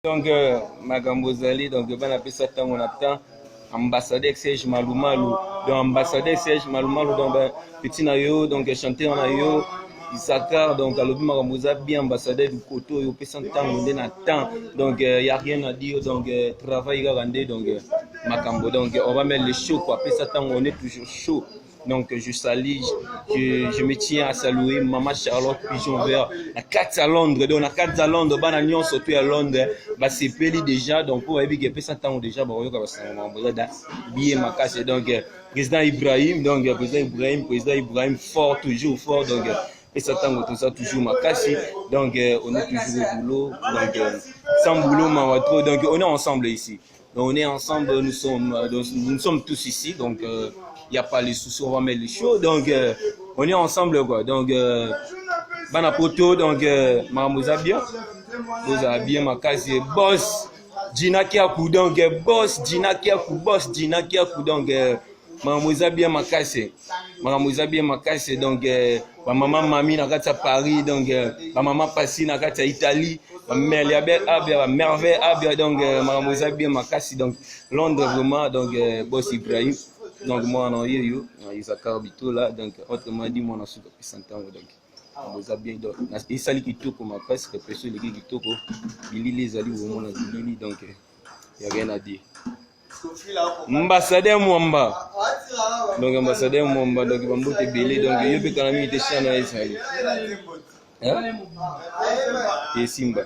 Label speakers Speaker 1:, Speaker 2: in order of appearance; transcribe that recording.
Speaker 1: Donc, Magambozali, donc, ben appelle ça tant on attend. Ambassadeur Serge Malumalu, donc ambassadeur Serge Malumalu, donc petit nayo, donc chanteur nayo, Isakar, donc alobi Magamboza bien ambassadeur du Koto, yo peut s'entendre on attend, donc y a rien à dire, donc travail garandé, donc Makambo, donc on va mettre le show quoi, après ça on est toujours chaud. Donc je salue, je me tiens à saluer Maman Charlotte Pigeon Vert, la 4 à Londres, donc la 4 à Londres, bah la surtout à Londres, bah c'est peli déjà, donc pour éviter que ça temps déjà, bah on va bien ma casse, donc président Ibrahim, donc président Ibrahim fort toujours fort, donc et ça temps tout ça toujours ma casse, donc on est toujours au boulot, donc sans boulot ma trop, donc on est ensemble ici, donc on est ensemble, nous sommes tous ici, donc il n'y a pas les soucis, on va mettre les choses. Donc, on est ensemble, quoi. Donc, Banapoto, donc, Maramouza bien. Vous avez bien ma case, boss. Gina Kiakou, donc, boss. Gina Kiakou, boss. Gina Kiakou, donc, Maramouza bien ma case. Maramouza bien ma case, donc, ma maman Mami n'a qu'à Paris, donc, ma maman Passi n'a qu'à Italie. Ma mère Liabel Abia, ma merveille Abia, donc, Maramouza bien ma case, donc, Londres vraiment, donc, boss Ibrahim. Donc moi on a eu Isakar Bito là, donc autrement dit moi on a su que s'entend donc on a bien donc il s'allie qui tout comme après que personne les qui tout Billy les alliés au monde Billy donc il y a rien à dire. Ambassadeur Mwamba. Donc ambassadeur Mwamba donc Bambo te belé donc yo be kana mi te chana Israël. Hein? Et Simba.